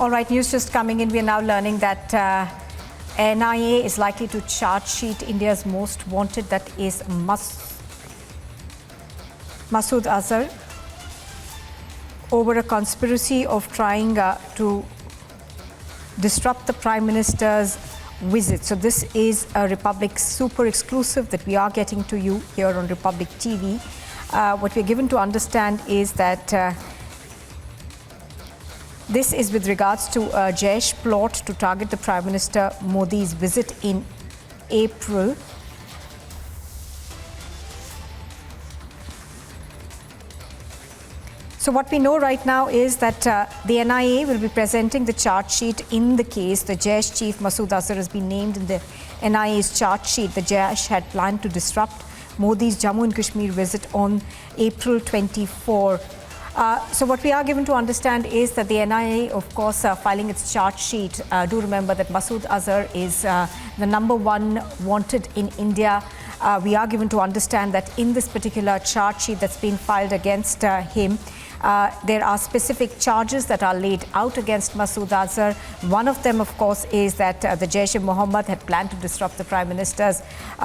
All right, news just coming in. We are now learning that NIA is likely to charge sheet India's most wanted, that is Masood Azhar, over a conspiracy of trying to disrupt the Prime Minister's visit. So this is a Republic super exclusive that we are getting to you here on Republic TV. What we're given to understand is that this is with regards to a Jaish plot to target the Prime Minister Modi's visit in April. So what we know right now is that the NIA will be presenting the charge sheet in the case. The Jaish chief Masood Azhar has been named in the NIA's charge sheet. The Jaish had planned to disrupt Modi's Jammu and Kashmir visit on April 24. So what we are given to understand is that the NIA, of course, filing its charge sheet. Do remember that Masood Azhar is the #1 wanted in India. We are given to understand that in this particular charge sheet that's been filed against him, there are specific charges that are laid out against Masood Azhar. One of them, of course, is that the Jaish-e-Mohammed had planned to disrupt the Prime Minister's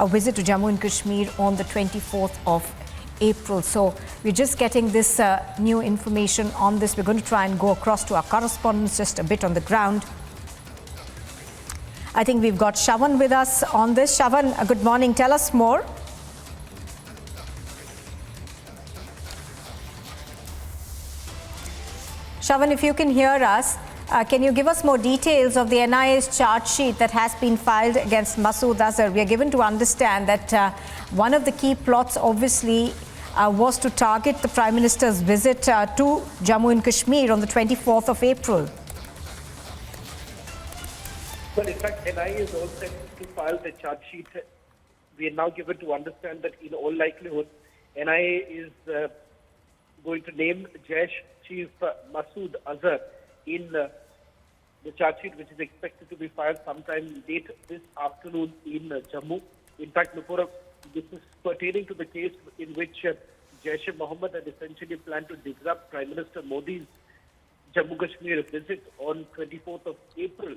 visit to Jammu and Kashmir on the 24th of April. So we're just getting this new information on this. We're going to try and go across to our correspondents just a bit on the ground. I think we've got Shavan with us on this. Shavan, good morning. Tell us more. Shavan, if you can hear us, can you give us more details of the NIA's charge sheet that has been filed against Masood Azhar? We are given to understand that one of the key plots, obviously, was to target the Prime Minister's visit to Jammu and Kashmir on the 24th of April. Well, in fact, NIA is all set to file the charge sheet. We are now given to understand that in all likelihood, NIA is going to name Jaish chief Masood Azhar in the charge sheet, which is expected to be filed sometime late this afternoon in Jammu. In fact, Nupura, this is pertaining to the case in which Jaish-e-Mohammed had essentially planned to disrupt Prime Minister Modi's Jammu Kashmir visit on 24th of April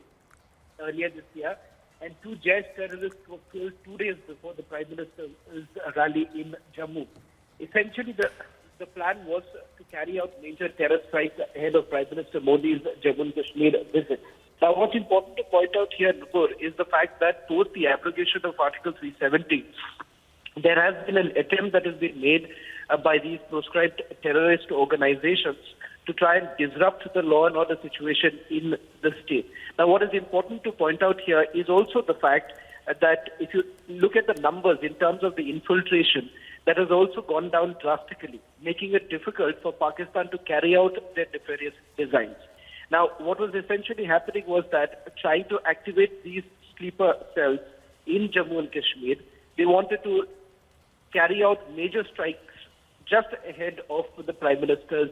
earlier this year. And two Jaish terrorists were killed 2 days before the Prime Minister's rally in Jammu. Essentially, the plan was to carry out major terror strikes ahead of Prime Minister Modi's Jammu and Kashmir visit. Now, what's important to point out here, Nupur, is the fact that post the abrogation of Article 370, there has been an attempt that has been made by these proscribed terrorist organizations to try and disrupt the law and order situation in the state. Now, what is important to point out here is also the fact that if you look at the numbers in terms of the infiltration, that has also gone down drastically, making it difficult for Pakistan to carry out their nefarious designs. Now, what was essentially happening was that trying to activate these sleeper cells in Jammu and Kashmir, they wanted to carry out major strikes just ahead of the Prime Minister's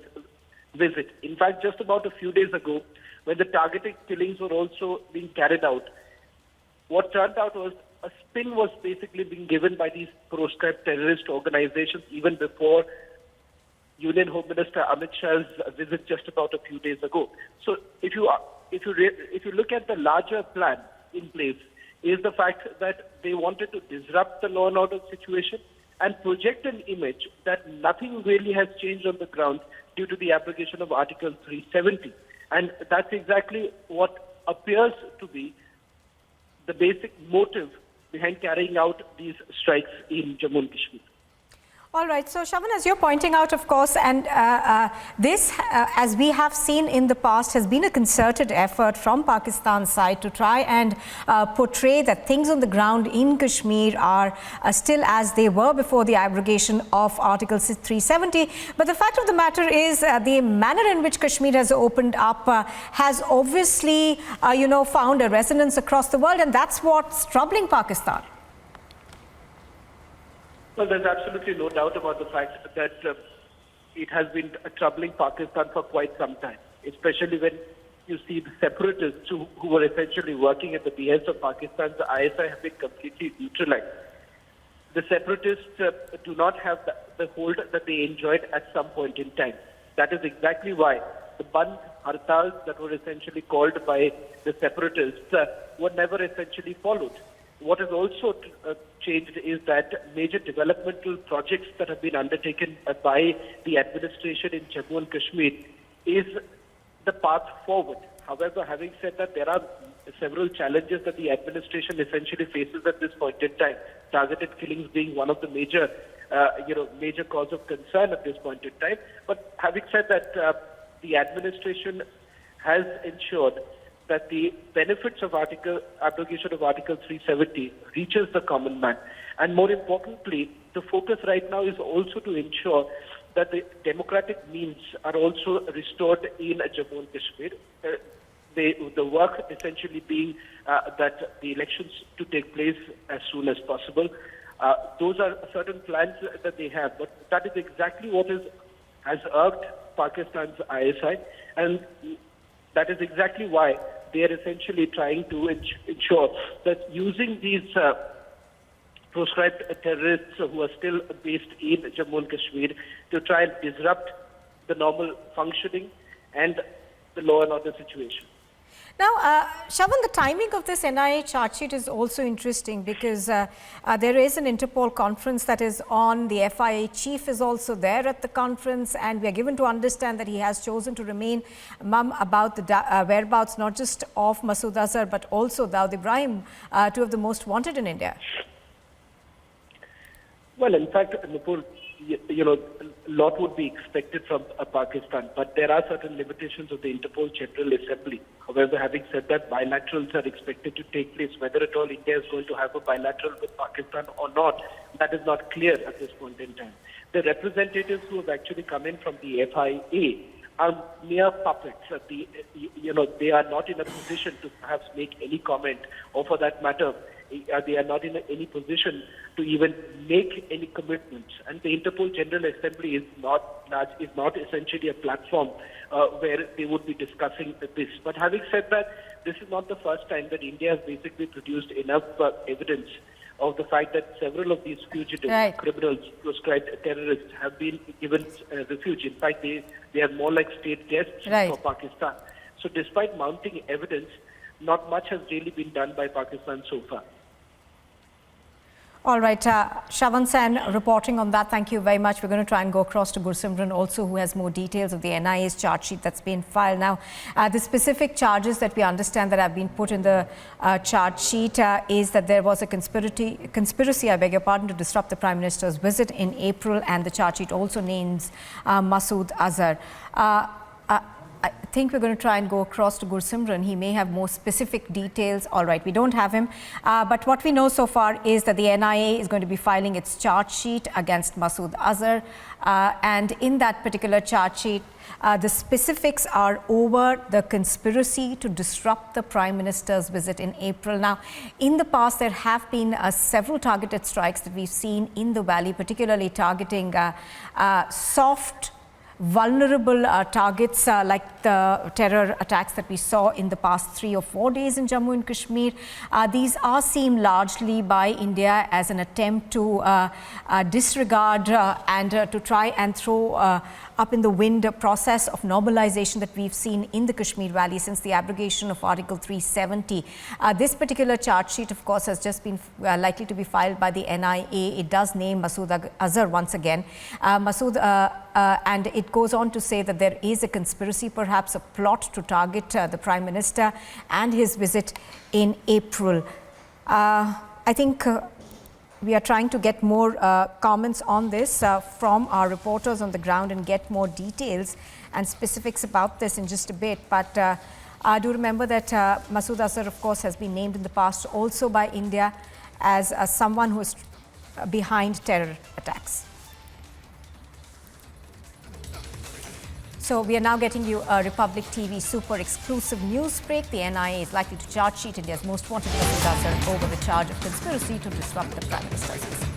visit. In fact, just about a few days ago, when the targeted killings were also being carried out, what turned out was a spin was basically being given by these proscribed terrorist organizations even before Union Home Minister Amit Shah's visit just about a few days ago. So if you look at the larger plan in place, is the fact that they wanted to disrupt the law and order situation and project an image that nothing really has changed on the ground due to the application of Article 370. And that's exactly what appears to be the basic motive behind carrying out these strikes in Jammu and Kashmir. All right. So, Shavan, as you're pointing out, of course, and this, as we have seen in the past, has been a concerted effort from Pakistan's side to try and portray that things on the ground in Kashmir are still as they were before the abrogation of Article 370. But the fact of the matter is the manner in which Kashmir has opened up has obviously, found a resonance across the world, and that's what's troubling Pakistan. Well, there's absolutely no doubt about the fact that it has been troubling Pakistan for quite some time, especially when you see the separatists who were essentially working at the behest of Pakistan's ISI have been completely neutralized. The separatists do not have the hold that they enjoyed at some point in time. That is exactly why the Band hartals that were essentially called by the separatists were never essentially followed. What has also changed is that major developmental projects that have been undertaken by the administration in Jammu and Kashmir is the path forward. However, having said that, there are several challenges that the administration essentially faces at this point in time. Targeted killings being one of the major cause of concern at this point in time. But having said that, the administration has ensured that the benefits of abrogation of Article 370 reaches the common man. And more importantly, the focus right now is also to ensure that the democratic means are also restored in Jammu and Kashmir. The work essentially being that the elections to take place as soon as possible. Those are certain plans that they have, but that is exactly what has irked Pakistan's ISI, and that is exactly why they are essentially trying to ensure that using these proscribed terrorists who are still based in Jammu and Kashmir to try and disrupt the normal functioning and the law and order situation. Now, Shavan, the timing of this NIA charge sheet is also interesting because there is an Interpol conference that is on. The FIA chief is also there at the conference, and we are given to understand that he has chosen to remain mum about the whereabouts not just of Masood Azhar but also Dawood Ibrahim, two of the most wanted in India. Well, in fact, Nupur, a lot would be expected from Pakistan, but there are certain limitations of the Interpol General Assembly. However, having said that, bilaterals are expected to take place. Whether at all India is going to have a bilateral with Pakistan or not, that is not clear at this point in time. The representatives who have actually come in from the FIA are mere puppets. They are not in a position to perhaps make any comment, or for that matter, they are not in any position to even make any commitments. And the Interpol General Assembly is not essentially a platform where they would be discussing this. But having said that, this is not the first time that India has basically produced enough evidence of the fact that several of these fugitive criminals, proscribed terrorists, have been given refuge. In fact, they are more like state guests for Pakistan. So despite mounting evidence, not much has really been done by Pakistan so far. All right, Shavan Sen reporting on that. Thank you very much. We're going to try and go across to Gursimran also, who has more details of the NIA's charge sheet that's been filed. Now, the specific charges that we understand that have been put in the charge sheet is that there was a conspiracy, I beg your pardon, to disrupt the Prime Minister's visit in April, and the charge sheet also names Masood Azhar. I think we're going to try and go across to Gursimran. He may have more specific details. All right, we don't have him. But what we know so far is that the NIA is going to be filing its charge sheet against Masood Azhar. And in that particular charge sheet, the specifics are over the conspiracy to disrupt the Prime Minister's visit in April. Now, in the past, there have been several targeted strikes that we've seen in the valley, particularly targeting soft, vulnerable targets like the terror attacks that we saw in the past 3 or 4 days in Jammu and Kashmir. These are seen largely by India as an attempt to disregard and to try and throw up in the wind a process of normalization that we've seen in the Kashmir Valley since the abrogation of Article 370. This particular charge sheet, of course, has just been likely to be filed by the NIA. It does name Masood Azhar once again. And it goes on to say that there is a conspiracy, perhaps a plot to target the Prime Minister and his visit in April. I think we are trying to get more comments on this from our reporters on the ground and get more details and specifics about this in just a bit. But do remember that Masood Azhar, of course, has been named in the past also by India as someone who is behind terror attacks. So we are now getting you a Republic TV super exclusive news break. The NIA is likely to charge sheet India's most wanted Masood Azhar over the charge of conspiracy to disrupt the Prime Minister's visit.